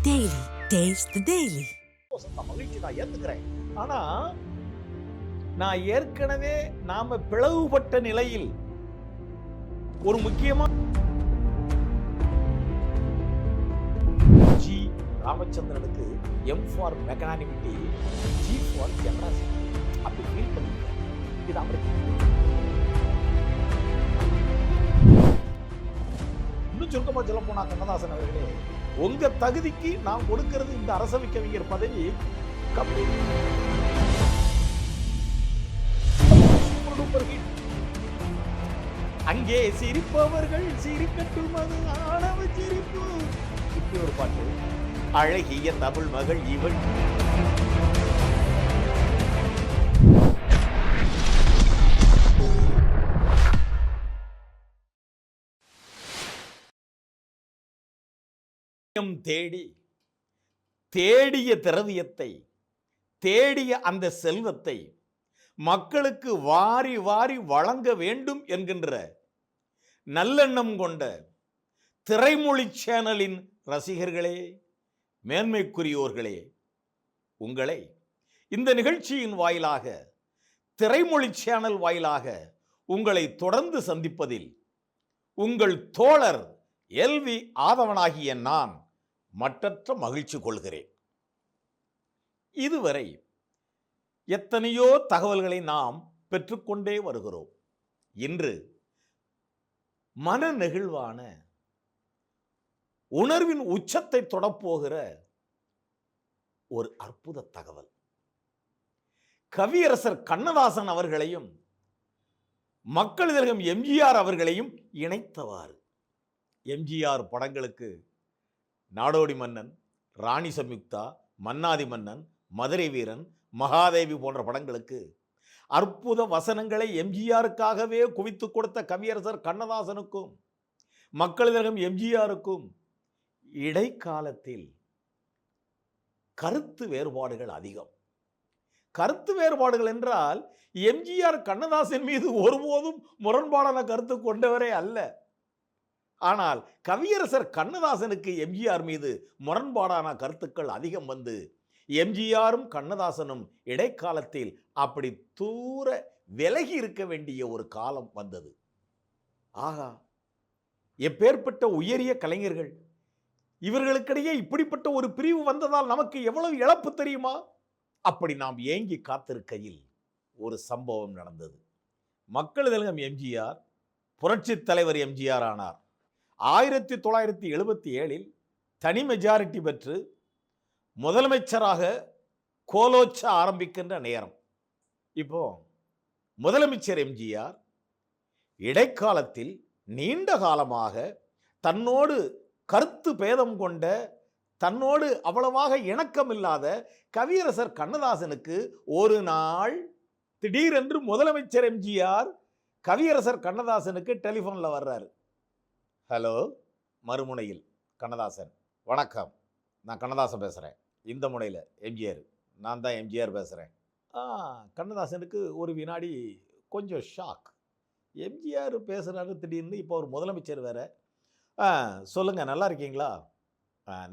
Daily. Taste the Daily. மகிழ்ச்சி நான் ஏத்துக்கிறேன். ஆனா நான் ஏற்கனவே நாம பிளவுபட்ட நிலையில் ஒரு முக்கியமான ஜி ராமச்சந்திரனுக்கு M for magnanimity, G for generosity அப்படி ஃபீல் பண்ணிருக்காரு. இது அவருக்கு இன்னும் சுருக்கமா சொல்ல போனா கண்ணதாசன் அவர்களே, உங்க தகுதிக்கு நான் கொடுக்கிறது இந்த அரசவை கவிஞர் பதவி கம்மி. அங்கே சிரிப்பவர்கள் சிரிக்கட்டும், அது ஆணவ சிரிப்பு. இப்படி ஒரு பாட்டு. அழகிய தமிழ் மகள் இவள். தேடி தேடிய திரவியத்தை, தேடிய அந்த செல்வத்தை மக்களுக்கு வாரி வாரி வழங்க வேண்டும் என்கின்ற நல்லெண்ணம் கொண்ட திரைமொழி சேனலின் ரசிகர்களே, மேன்மைக்குரியோர்களே, உங்களை இந்த நிகழ்ச்சியின் வாயிலாக, திரைமொழி சேனல் வாயிலாக உங்களை தொடர்ந்து சந்திப்பதில் உங்கள் தோழர் எல்வி ஆதவனாகிய நான் மற்றற்ற மகிழ்ச்சி கொள்கிறேன். இதுவரை எத்தனையோ தகவல்களை நாம் பெற்றுக்கொண்டே வருகிறோம். இன்று மன நெகிழ்வான, உணர்வின் உச்சத்தை தொடப்போகிற ஒரு அற்புத தகவல். கவியரசர் கண்ணதாசன் அவர்களையும் மக்கள் திலகம் எம்ஜிஆர் அவர்களையும் இணைத்தவாறு எம்ஜிஆர் படங்களுக்கு நாடோடி மன்னன், ராணி சம்யுக்தா, மன்னாதி மன்னன், மதுரை வீரன், மகாதேவி போன்ற படங்களுக்கு அற்புத வசனங்களை எம்ஜிஆருக்காகவே குவித்து கொடுத்த கவியரசர் கண்ணதாசனுக்கும் மக்கள் திலகம் எம்ஜிஆருக்கும் இடைக்காலத்தில் கருத்து வேறுபாடுகள் அதிகம். கருத்து வேறுபாடுகள் என்றால் எம்ஜிஆர் கண்ணதாசன் மீது ஒருபோதும் முரண்பாடான கருத்து கொண்டவரே அல்ல. ஆனால் கவியரசர் கண்ணதாசனுக்கு எம்ஜிஆர் மீது முரண்பாடான கருத்துக்கள் அதிகம் வந்து எம்ஜிஆரும் கண்ணதாசனும் இடைக்காலத்தில் அப்படி தூர விலகி இருக்க வேண்டிய ஒரு காலம் வந்தது. ஆகா, எப்பேற்பட்ட உயரிய கலைஞர்கள், இவர்களுக்கிடையே இப்படிப்பட்ட ஒரு பிரிவு வந்ததால் நமக்கு எவ்வளவு இழப்பு தெரியுமா? அப்படி நாம் ஏங்கி காத்திருக்கையில் ஒரு சம்பவம் நடந்தது. மக்கள் திலகம் எம்ஜிஆர் புரட்சி தலைவர் எம்ஜிஆர் ஆனார். 1977 தனி மெஜாரிட்டி பெற்று முதலமைச்சராக கோலோச்ச ஆரம்பிக்கின்ற நேரம். இப்போ முதலமைச்சர் எம்ஜிஆர் இடைக்காலத்தில் நீண்ட காலமாக தன்னோடு கருத்து பேதம் கொண்ட, தன்னோடு அவ்வளவாக இணக்கமில்லாத கவியரசர் கண்ணதாசனுக்கு ஒரு நாள் திடீரென்று முதலமைச்சர் எம்ஜிஆர் கவியரசர் கண்ணதாசனுக்கு டெலிஃபோனில் வர்றாரு. ஹலோ, மறுமுனையில் கண்ணதாசன். வணக்கம், நான் கண்ணதாசன் பேசுகிறேன். இந்த முனையில் எம்ஜிஆர். நான் தான் எம்ஜிஆர் பேசுகிறேன். கண்ணதாசனுக்கு ஒரு வினாடி கொஞ்சம் ஷாக். எம்ஜிஆர் பேசுகிறாரு திடீர்னு, இப்போ ஒரு முதலமைச்சர் வேறு. சொல்லுங்கள், நல்லா இருக்கீங்களா?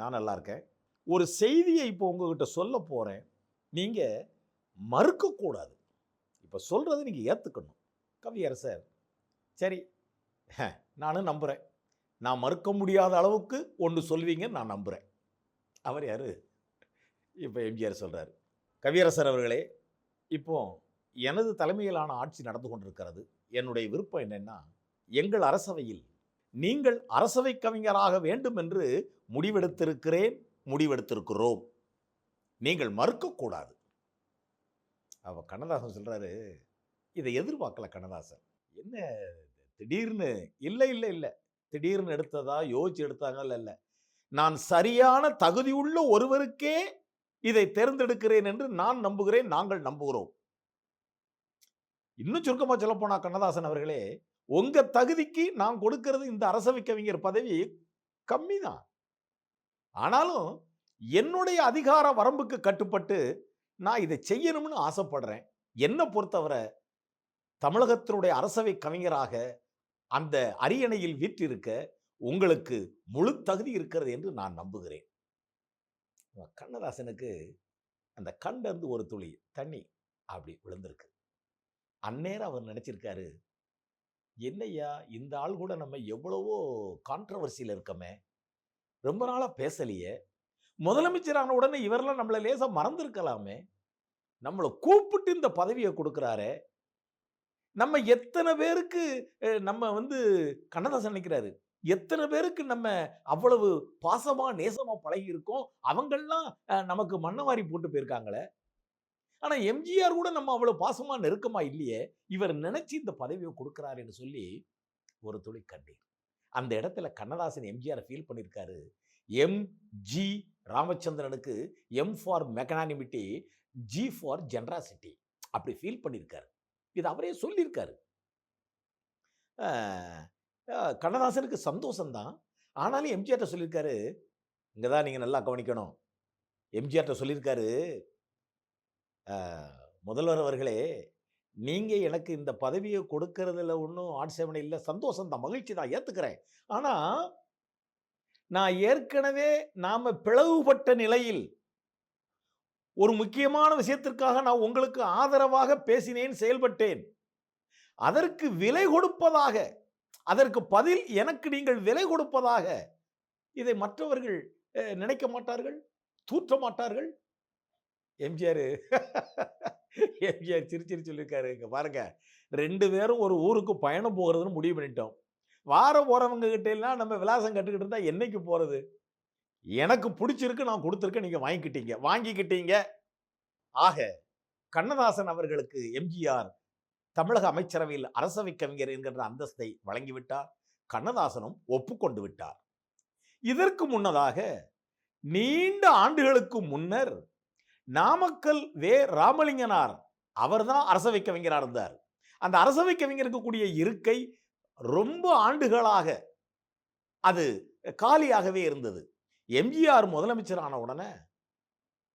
நான் நல்லா இருக்கேன். ஒரு செய்தியை இப்போ உங்ககிட்ட சொல்ல போகிறேன், நீங்கள் மறுக்கக்கூடாது. இப்போ சொல்கிறது நீங்கள் ஏற்றுக்கணும். கவியரசர், சரி, நானும் நம்புகிறேன். நான் மறுக்க முடியாத அளவுக்கு ஒன்று சொல்வீங்கன்னு நான் நம்புகிறேன். அவர் யார்? இப்போ எம்ஜிஆர் சொல்கிறார், கவியரசர் அவர்களே, இப்போ எனது தலைமையிலான ஆட்சி நடந்து கொண்டிருக்கிறது. என்னுடைய விருப்பம் என்னென்னா, எங்கள் அரசவையில் நீங்கள் அரசவை கவிஞராக வேண்டும் என்று முடிவெடுத்திருக்கிறோம். நீங்கள் மறுக்கக்கூடாது. அவ கண்ணதாசன் சொல்கிறாரு, இதை எதிர்பார்க்கல கண்ணதாசன். என்ன திடீர்னு? இல்லை இல்லை இல்லை, திடீர்னு எடுத்ததா, யோசிச்சு எடுத்தாங்கல்ல. இல்லை, நான் சரியான தகுதியுள்ள ஒருவருக்கே இதை தேர்ந்தெடுக்கிறேன் என்று நான் நம்புகிறேன், நாங்கள் நம்புகிறோம். இன்னும் சுருக்கமாக சொல்ல போனா கண்ணதாசன் அவர்களே, உங்க தகுதிக்கு நான் கொடுக்கிறது இந்த அரசவை கவிஞர் பதவி கம்மி தான். ஆனாலும் என்னுடைய அதிகார வரம்புக்கு கட்டுப்பட்டு நான் இதை செய்யணும்னு ஆசைப்படுறேன். என்னை பொறுத்தவரை தமிழகத்தினுடைய அரசவை கவிஞராக அந்த அரியணையில் வீற்றிருக்க உங்களுக்கு முழு தகுதி இருக்கிறது என்று நான் நம்புகிறேன். கண்ணதாசனுக்கு அந்த கண்ல இருந்து ஒரு துளி தண்ணி அப்படி விழுந்திருக்கு. அந்நேரம் அவர் நினைச்சிருக்காரு, என்னய்யா இந்த ஆள் கூட நம்ம எவ்வளவோ கான்ட்ரோவர்சில இருக்கோமே, ரொம்ப நாளா பேசலையே, முதலமைச்சர் ஆன உடனே இவரெல்லாம் நம்மள லேசா மறந்திருக்கலாமே, நம்மள கூப்பிட்டு இந்த பதவியை கொடுக்கிறாரே, நம்ம எத்தனை பேருக்கு நம்ம கண்ணதாசன் நினைக்கிறாரு, எத்தனை பேருக்கு நம்ம அவ்வளவு பாசமா நேசமா பழகி இருக்கோம், அவங்கெல்லாம் நமக்கு மண்ணவாரி போட்டு போயிருக்காங்களே. ஆனா எம்ஜிஆர் கூட நம்ம அவ்வளவு பாசமா நெருக்கமா இல்லையே, இவர் நினைச்சு இந்த பதவியை கொடுக்கிறாருன்னு சொல்லி ஒரு துளி கண்ணீர். அந்த இடத்துல கண்ணதாசன் எம்ஜிஆர் ஃபீல் பண்ணியிருக்காரு. எம் ஜி ராமச்சந்திரனுக்கு M for magnanimity, G for generosity அப்படி ஃபீல் பண்ணியிருக்காரு. இது அவரே சொல்லியிருக்காரு. கண்ணதாசனுக்கு சந்தோஷம்தான். ஆனாலும் எம்ஜிஆர்ட்ட சொல்லியிருக்காரு, இங்க தான் நீங்க நல்லா கவனிக்கணும். எம்ஜிஆர்ட்ட சொல்லியிருக்காரு, முதல்வர் அவர்களே, நீங்க எனக்கு இந்த பதவியை கொடுக்கறதுல ஒன்றும் ஆட்சேபனை இல்லை, சந்தோஷம் தான், மகிழ்ச்சி தான், ஏத்துக்கிறேன். ஆனா நான் ஏற்கனவே நாம பிளவுபட்ட நிலையில் ஒரு முக்கியமான விஷயத்திற்காக நான் உங்களுக்கு ஆதரவாக பேசினேன், செயல்பட்டேன். அதற்கு விலை கொடுப்பதாக, அதற்கு பதில் எனக்கு நீங்கள் விலை கொடுப்பதாக இதை மற்றவர்கள் நினைக்க மாட்டார்கள், தூற்ற மாட்டார்கள். எம்ஜிஆர் சிரிச்சிரு சொல்லியிருக்காரு, இங்க பாருங்க, 2 பேரும் ஒரு ஊருக்கு பயணம் போகிறதுன்னு முடிவு பண்ணிட்டோம். வார போறவங்க கிட்ட எல்லாம் நம்ம விலாசம் கட்டுக்கிட்டு இருந்தா என்னைக்கு போறது? எனக்கு பிடிச்சிருக்கு, நான் கொடுத்துருக்கேன், நீங்க வாங்கிக்கிட்டீங்க. ஆக கண்ணதாசன் அவர்களுக்கு எம்ஜிஆர் தமிழக அமைச்சரவையில் அரசவை கவிஞர் என்கின்ற அந்தஸ்தை வழங்கிவிட்டார். கண்ணதாசனும் ஒப்புக்கொண்டு விட்டார். இதற்கு முன்னதாக நீண்ட ஆண்டுகளுக்கு முன்னர் நாமக்கல் வே ராமலிங்கனார் அவர்தான் அரசவை கவிஞராக இருந்தார். அந்த அரசவை கவிஞருக்கு கூடிய இருக்கை ரொம்ப ஆண்டுகளாக அது காலியாகவே இருந்தது. எம்ஜிஆர் முதலமைச்சர் ஆன உடனே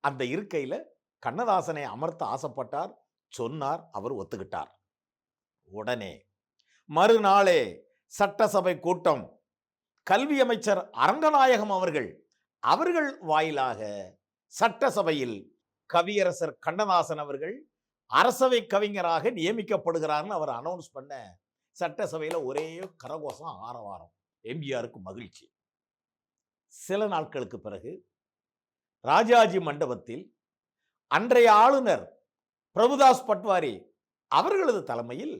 அந்த இருக்கையில கண்ணதாசனை அமர்த்த ஆசைப்பட்டார், சொன்னார், அவர் ஒத்துக்கிட்டார். உடனே மறுநாளே சட்டசபை கூட்டம், கல்வி அமைச்சர் அரங்கநாயகம் அவர்கள் வாயிலாக சட்டசபையில் கவியரசர் கண்ணதாசன் அவர்கள் அரசவை கவிஞராக நியமிக்கப்படுகிறார்னு அவர் அனௌன்ஸ் பண்ண சட்டசபையில ஒரே கரகோஷம், ஆரவாரம். எம்ஜிஆருக்கு மகிழ்ச்சி. சில நாட்களுக்கு பிறகு ராஜாஜி மண்டபத்தில் அன்றைய ஆளுநர் பிரபுதாஸ் பட்வாரி அவர்களது தலைமையில்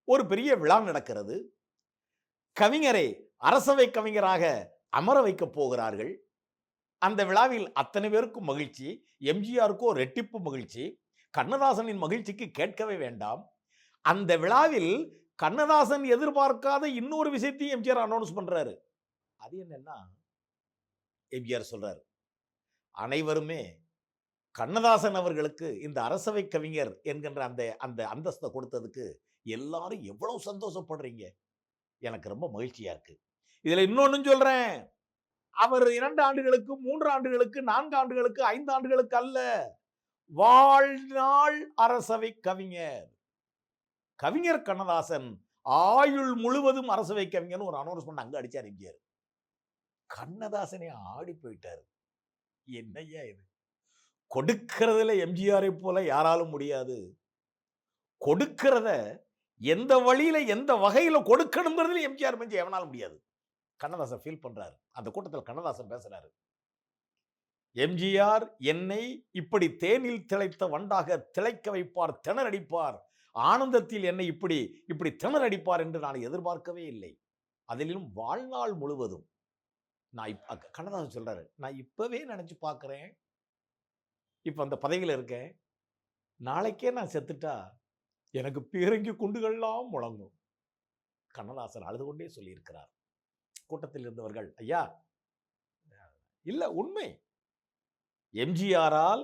ஒரு பெரிய விழா நடக்கிறது. கவிஞரை அரசவை கவிஞராக அமர வைக்கப் போகிறார்கள். அந்த விழாவில் அத்தனை பேருக்கும் மகிழ்ச்சி, எம்ஜிஆருக்கோ ரெட்டிப்பு மகிழ்ச்சி. கண்ணதாசனின் மகிழ்ச்சிக்கு கேட்கவே வேண்டாம். அந்த விழாவில் கண்ணதாசன் எதிர்பார்க்காத இன்னொரு விஷயத்தையும் எம்ஜிஆர் அனௌன்ஸ் பண்றாரு. அது என்னன்னா, எம்ஜிஆர் சொல்றாரு, அனைவருமே கண்ணதாசன் அவர்களுக்கு இந்த அரசவை கவிஞர் என்கின்ற அந்த அந்தஸ்தை கொடுத்ததுக்கு எல்லாரும் எவ்வளவு சந்தோஷப்படுறீங்க, எனக்கு ரொம்ப மகிழ்ச்சியா இருக்கு. இதுல இன்னொன்னு சொல்றேன், அவர் 2 ஆண்டுகளுக்கு, 3 ஆண்டுகளுக்கு, 4 ஆண்டுகளுக்கு, 5 ஆண்டுகளுக்கு அல்ல, வாழ்நாள் அரசவை கவிஞர். கவிஞர் கண்ணதாசன் ஆயுள் முழுவதும் அரசவை கவிஞர் ஒரு அனௌன்ஸ்மெண்ட் அங்க அடிச்சார் எம்ஜிஆர். கண்ணதாசனே ஆடி போயிட்டாரு. என்னையா இது? கொடுக்கிறதுல எம்ஜிஆரை போல யாராலும் முடியாது. கொடுக்கிறத எந்த வழியில எந்த வகையில கொடுக்கணுங்கிறதுல எம்ஜிஆர் மிஞ்சி எவனாலும் முடியாது. கண்ணதாசன் ஃபீல் பண்றாரு. அந்த கூட்டத்தில் கண்ணதாசன் பேசுறாரு, எம்ஜிஆர் என்னை இப்படி தேனில் திளைத்த வண்டாக திளைக்க வைப்பார், திணறடிப்பார், ஆனந்தத்தில் என்னை இப்படி திணறடிப்பார் என்று நான் எதிர்பார்க்கவே இல்லை. அதிலும் வாழ்நாள் முழுவதும் நான் கண்ணதாசன் சொல்றாரு, நான் இப்பவே நினைச்சு பார்க்கிறேன், இப்ப அந்த பதவியில் இருக்கேன், நாளைக்கே நான் செத்துட்டா எனக்கு பீரங்கி குண்டுகள்லாம் முழங்கும். கண்ணதாசன் அழுது கொண்டே சொல்லியிருக்கிறார். கூட்டத்தில் இருந்தவர்கள், ஐயா இல்ல உண்மை, எம்ஜிஆரால்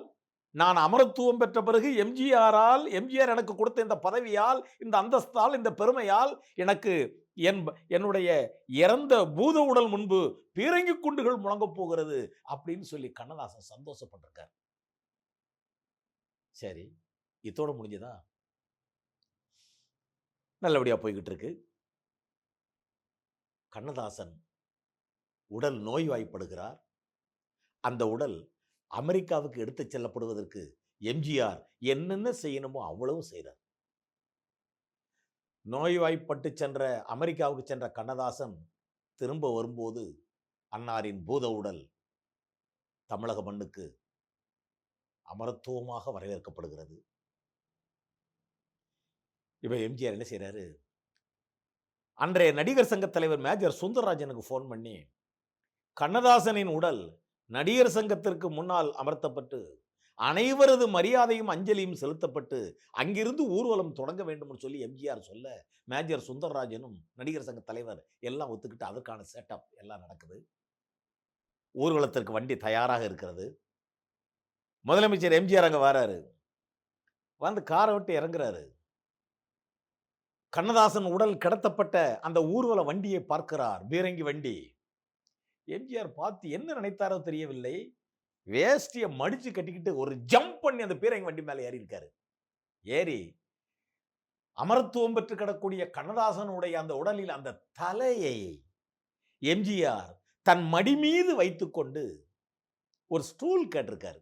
நான் அமரத்துவம் பெற்ற பிறகு எம்ஜிஆர் எனக்கு கொடுத்த இந்த பதவியால், இந்த அந்தஸ்தால், இந்த பெருமையால் எனக்கு என்னுடைய இறந்த பூத உடல் முன்பு பீரங்கி குண்டுகள் முழங்க போகிறது அப்படின்னு சொல்லி கண்ணதாசன் சந்தோஷப்பட்டிருக்கார். சரி, இதோட முடிஞ்சதா? நல்லபடியா போய்கிட்டு இருக்கு. கண்ணதாசன் உடல் நோய்வாய்ப்படுகிறார். அந்த உடல் அமெரிக்காவுக்கு எடுத்துச் செல்லப்படுவதற்கு எம்ஜிஆர் என்னென்ன செய்யணுமோ அவ்வளவு செய்தார். நோய்வாய்ப்பட்டு சென்ற அமெரிக்காவுக்கு சென்ற கண்ணதாசன் திரும்ப வரும்போது அன்னாரின் பூத உடல் தமிழக மண்ணுக்கு அமரத்துவமாக வரவேற்கப்படுகிறது. இப்ப எம்ஜிஆர் என்ன செய்யறாரு? அன்றைய நடிகர் சங்க தலைவர் மேஜர் சுந்தரராஜனுக்கு போன் பண்ணி கண்ணதாசனின் உடல் நடிகர் சங்கத்திற்கு முன்னால் அமர்த்தப்பட்டு அனைவரது மரியாதையும் அஞ்சலியும் செலுத்தப்பட்டு அங்கிருந்து ஊர்வலம் தொடங்க வேண்டும் சொல்லி எம்ஜிஆர் சொல்ல மேஜர் சுந்தரராஜனும் நடிகர் சங்க தலைவர் எல்லாம் ஒத்துக்கிட்டு அதற்கான செட்டப் எல்லாம் நடக்குது. ஊர்வலத்திற்கு வண்டி தயாராக இருக்கிறது. முதலமைச்சர் எம்ஜிஆர் அங்க வராரு. வந்து காரை விட்டு இறங்குறாரு. கண்ணதாசன் உடல் கடத்தப்பட்ட அந்த ஊர்வல வண்டியை பார்க்கிறார். பீரங்கி வண்டி. எம்ஜிஆர் பார்த்து என்ன நினைத்தாரோ தெரியவில்லை. வேஷ்டியை மடிச்சு கட்டிக்கிட்டு ஒரு ஜம்ப் பண்ணி அந்த பீரங்கி வண்டி மேல ஏறி இருக்காரு. ஏறி அமரத்துவம் பெற்று கிடக்கூடிய கண்ணதாசனுடைய அந்த உடலில் அந்த தலையை எம்ஜிஆர் தன் மடி மீது வைத்துக்கொண்டு ஒரு ஸ்டூல் கேட்டிருக்காரு.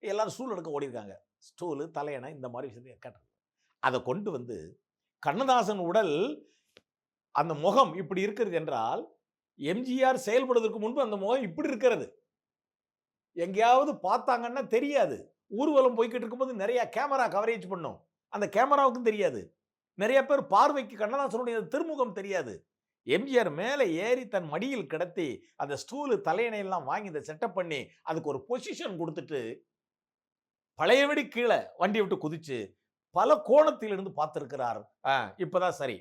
எல்லாரும் ஸ்டூல் எடுக்க ஓடி இருக்காங்க. ஸ்டூலு தலையணை இந்த மாதிரி விஷயத்தை கேட்டிருக்காங்க. அதை கொண்டு வந்து கண்ணதாசன் உடல் அந்த முகம் இப்படி இருக்கிறது என்றால் எம்ஜிஆர் செயல்படுவதற்கு முன்பு அந்த முகம் இப்படி இருக்கிறது. எங்கேயாவது பார்த்தாங்கன்னா தெரியாது. ஊர்வலம் போய்கிட்டு இருக்கும்போது நிறைய கேமரா கவரேஜ் பண்ணும். அந்த கேமராவுக்கும் தெரியாது. நிறைய பேர் பார்வைக்கு கண்ணதாசனுடைய திருமுகம் தெரியாது. எம்ஜிஆர் மேலே ஏறி தன் மடியில் கிடத்தி அந்த ஸ்டூலு தலையணை எல்லாம் வாங்கி இந்த செட்டப் பண்ணி அதுக்கு ஒரு பொசிஷன் கொடுத்துட்டு பழையபடி கீழே வண்டி விட்டு குதிச்சு பல கோணத்தில் இருந்து பார்த்திருக்கிறார். இப்பதான் சரி.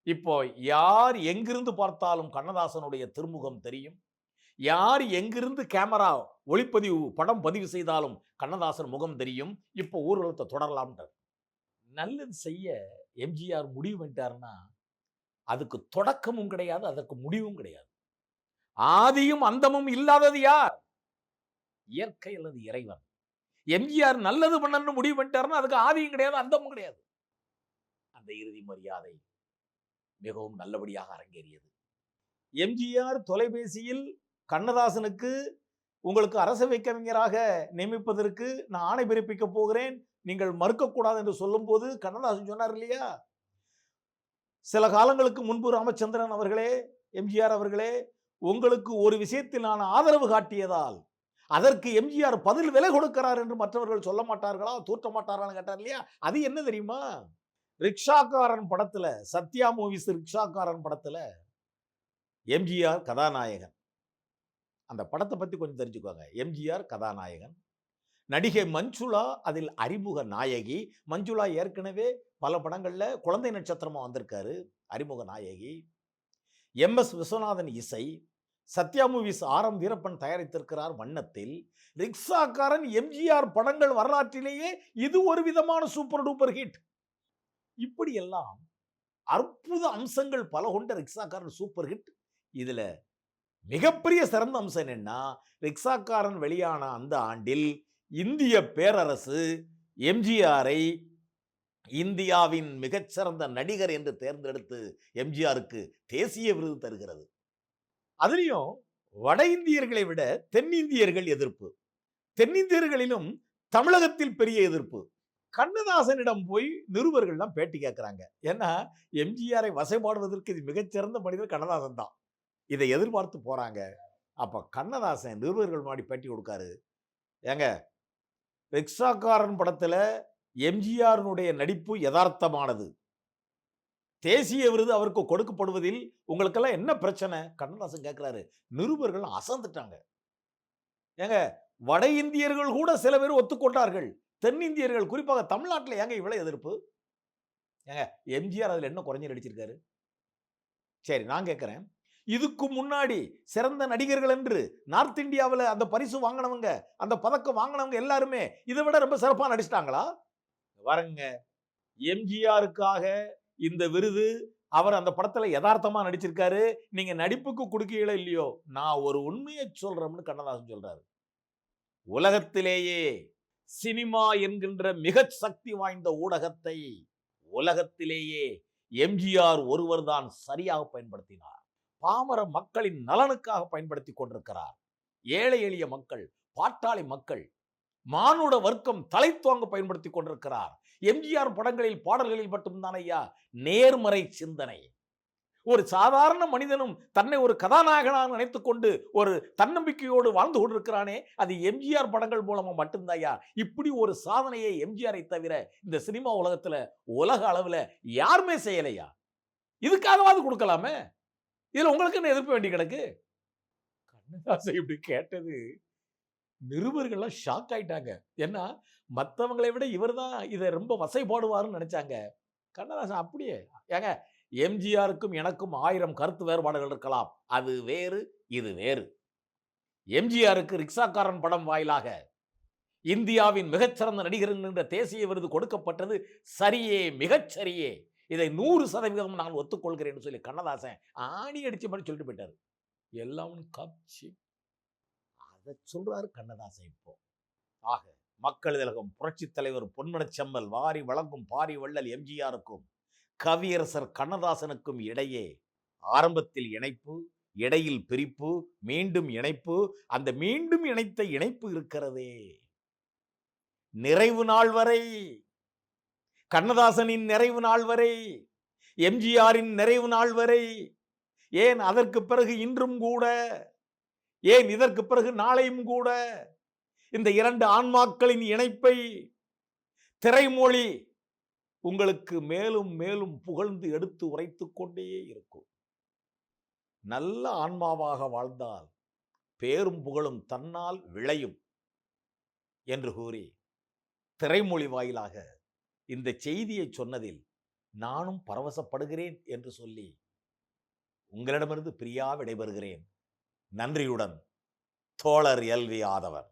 இப்போ யார் எங்கிருந்து பார்த்தாலும் கண்ணதாசனுடைய திருமுகம் தெரியும். யார் எங்கிருந்து கேமரா ஒளிப்பதிவு படம் பதிவு செய்தாலும் கண்ணதாசன் முகம் தெரியும். இப்போ ஊர்வலத்தை தொடரலாம்ன்றார். நல்லது செய்ய எம்ஜிஆர் முடிவு பண்ணிட்டாருன்னா அதுக்கு தொடக்கமும் கிடையாது, அதற்கு முடிவும் கிடையாது. ஆதியும் அந்தமும் இல்லாதது யார்? இயற்கை அல்லது இறைவன். எம்ஜிஆர் நல்லது பண்ணணும்னு முடிவு பண்ணிட்டாருன்னா அதுக்கு ஆதியும் கிடையாது, அந்தமும் கிடையாது. அந்த இறுதி மரியாதை மிகவும் நல்லபடியாக அரங்கேறியது. எம்ஜிஆர் தொலைபேசியில் கண்ணதாசனுக்கு உங்களுக்கு அரசவை கவிஞராக நியமிப்பதற்கு நான் ஆணை பிறப்பிக்க போகிறேன், நீங்கள் மறுக்கக்கூடாது என்று சொல்லும் போது கண்ணதாசன் சொன்னார் இல்லையா, சில காலங்களுக்கு முன்பு ராமச்சந்திரன் அவர்களே, எம்ஜிஆர் அவர்களே, உங்களுக்கு ஒரு விஷயத்தில் நான் ஆதரவு காட்டியதால் அதற்கு எம்ஜிஆர் பதில் விலை கொடுக்கிறார் என்று மற்றவர்கள் சொல்ல மாட்டார்களா, தூற்ற மாட்டார்களா கேட்டார் இல்லையா. அது என்ன தெரியுமா? ரிக்ஷாக்காரன் படத்துல, சத்யா மூவிஸ் ரிக்ஷாக்காரன் படத்துல எம்ஜிஆர் கதாநாயகன். அந்த படத்தை பத்தி கொஞ்சம் தெரிஞ்சுக்கோங்க. எம்ஜிஆர் கதாநாயகன், நடிகை மஞ்சுளா அதில் அறிமுக நாயகி. மஞ்சுளா ஏற்கனவே பல படங்கள்ல குழந்தை நட்சத்திரமா வந்திருக்காரு, அறிமுக நாயகி. MS விஸ்வநாதன் இசை, சத்யா மூவிஸ் RM வீரப்பன் தயாரித்திருக்கிறார் வண்ணத்தில். ரிக்ஷாக்காரன் எம்ஜிஆர் படங்கள் வரலாற்றிலேயே இது ஒரு விதமான சூப்பர் டூப்பர் ஹிட். இப்படி எல்லாம் அற்புத அம்சங்கள் பல கொண்ட ரிக்ஷாக்காரன் சூப்பர் ஹிட். இதுல மிகப்பெரிய சிறந்த அம்சம் என்னன்னா, ரிக்ஷாக்காரன் வெளியான அந்த ஆண்டில் இந்திய பேரரசு எம்ஜிஆரை இந்தியாவின் மிகச்சிறந்த நடிகர் என்று தேர்ந்தெடுத்து எம்ஜிஆருக்கு தேசிய விருது தருகிறது. அதுலயும் வட இந்தியர்களை விட தென்னிந்தியர்கள் எதிர்ப்பு, தென்னிந்தியர்களிலும் தமிழகத்தில் பெரிய எதிர்ப்பு. கண்ணதாசனிடம் போய் நிருபர்கள்லாம் பேட்டி கேட்கிறாங்க. ஏன்னா எம்ஜிஆரை வசைபாடுவதற்கு இது மிகச்சிறந்த மனிதர் கண்ணதாசன் தான். இதை எதிர்பார்த்து போறாங்க. அப்ப கண்ணதாசன் நிருபர்கள் முன்னாடி பேட்டி கொடுக்காரு. ஏங்க, ரிக்ஷாக்காரன் படத்துல எம்ஜிஆருடைய நடிப்பு யதார்த்தமானது, தேசிய விருது அவருக்கு கொடுக்கப்படுவதில் உங்களுக்கெல்லாம் என்ன பிரச்சனை? கண்ணதாசன் கேட்கிறாரு. நிருபர்கள் அசந்துட்டாங்க. ஏங்க, வட இந்தியர்கள் கூட சில பேர் ஒத்துக்கொண்டார்கள். தென்னிந்தியர்கள், குறிப்பாக தமிழ்நாட்டில் ஏங்க இவ்வளவு எதிர்ப்பு? ஏங்க, எம்ஜிஆர் அதுல என்ன குறைஞ்சு நடிச்சிருக்காரு? சரி, நான் கேட்கிறேன், இதுக்கு முன்னாடி சிறந்த நடிகர்கள் என்று நார்த் இந்தியாவில் அந்த பரிசு வாங்கினவங்க, அந்த பதக்கம் வாங்கினவங்க எல்லாருமே இதை விட ரொம்ப சிறப்பா நடிச்சிட்டாங்களா? வரங்க, எம்ஜிஆருக்காக இந்த விருது அவர் அந்த படத்துல யதார்த்தமா நடிச்சிருக்காரு. நீங்க நடிப்புக்கு கொடுக்கீங்களோ இல்லையோ, நான் ஒரு உண்மையை சொல்றேன்னு கண்ணதாசன் சொல்றாரு. உலகத்திலேயே சினிமா என்கின்ற மிக சக்தி வாய்ந்த ஊடகத்தை உலகத்திலேயே எம்ஜிஆர் ஒருவர் தான் சரியாக பயன்படுத்தினார். பாமர மக்களின் நலனுக்காக பயன்படுத்தி கொண்டிருக்கிறார். ஏழை எளிய மக்கள், பாட்டாளி மக்கள், மானுட வர்க்கம் தலைத்துவங்க பயன்படுத்தி கொண்டிருக்கிறார். எம்ஜிஆர் படங்களில் பாடல்களில் மட்டும்தான் ஐயா நேர்மறை சிந்தனை. ஒரு சாதாரண மனிதனும் தன்னை ஒரு கதாநாயகனாக நினைத்துக் கொண்டு ஒரு தன்னம்பிக்கையோடு வாழ்ந்து கொண்டிருக்கிறானே, அது எம்ஜிஆர் படங்கள் மூலமா மட்டும்தான்யா. இப்படி ஒரு சாதனையை எம்ஜிஆரை தவிர இந்த சினிமா உலகத்துல உலக அளவுல யாருமே செய்யலையா. இதுக்காகவாது கொடுக்கலாமே. இதுல உங்களுக்கு என்ன எதிர்ப்பு வேண்டி கிடக்கு? கண்ணதாசன் இப்படி கேட்டது நிருபர்கள்லாம் ஷாக் ஆயிட்டாங்க. ஏன்னா மற்றவங்களை விட இவர் தான் இதை ரொம்ப வசைபாடுவார்னு நினைச்சாங்க. கண்ணதாசன் அப்படியே ஏங்க, எம்ஜிஆருக்கும் எனக்கும் 1000 கருத்து வேறுபாடுகள் இருக்கலாம். அது வேறு, இது வேறு. எம்ஜிஆருக்கு ரிக்ஷாக்காரன் படம் வாயிலாக இந்தியாவின் மிகச்சிறந்த நடிகர் என்ற தேசிய விருது கொடுக்கப்பட்டது சரியே, மிகச்சரியே. இதை 100% நான் ஒத்துக்கொள்கிறேன் சொல்லி கண்ணதாசன் ஆணி அடிச்ச மாதிரி சொல்லிட்டு போயிட்டாரு. எல்லாம் காட்சி அதை சொல்றாரு கண்ணதாசன். இப்போ ஆக மக்கள் திலகம் புரட்சி தலைவர் பொன்மனச் செம்மல் வாரி வழங்கும் பாரி வள்ளல் எம்ஜிஆருக்கும் கவியரசர் கண்ணதாசனுக்கும் இடையே ஆரம்பத்தில் இணைப்பு, இடையில் பிரிப்பு, மீண்டும் இணைப்பு, அந்த மீண்டும் இணைத்த இணைப்பு இருக்கிறதே நிறைவு நாள் வரை, கண்ணதாசனின் நிறைவு நாள் வரை, எம்ஜிஆரின் நிறைவு நாள் வரை, ஏன் அதற்கு பிறகு இன்றும் கூட, ஏன் இதற்கு பிறகு நாளையும் கூட இந்த இரண்டு ஆன்மாக்களின் இணைப்பை திரைமொழி உங்களுக்கு மேலும் மேலும் புகழ்ந்து எடுத்து உரைத்துக் கொண்டே இருக்கும். நல்ல ஆன்மாவாக வாழ்ந்தால் பேரும் புகழும் தன்னால் விளையும் என்று கூறி திரைமொழி வாயிலாக இந்த செய்தியை சொன்னதில் நானும் பரவசப்படுகிறேன் என்று சொல்லி உங்களிடமிருந்து பிரியா விடைபெறுகிறேன். நன்றியுடன் தோழர் எல்வி ஆதவன்.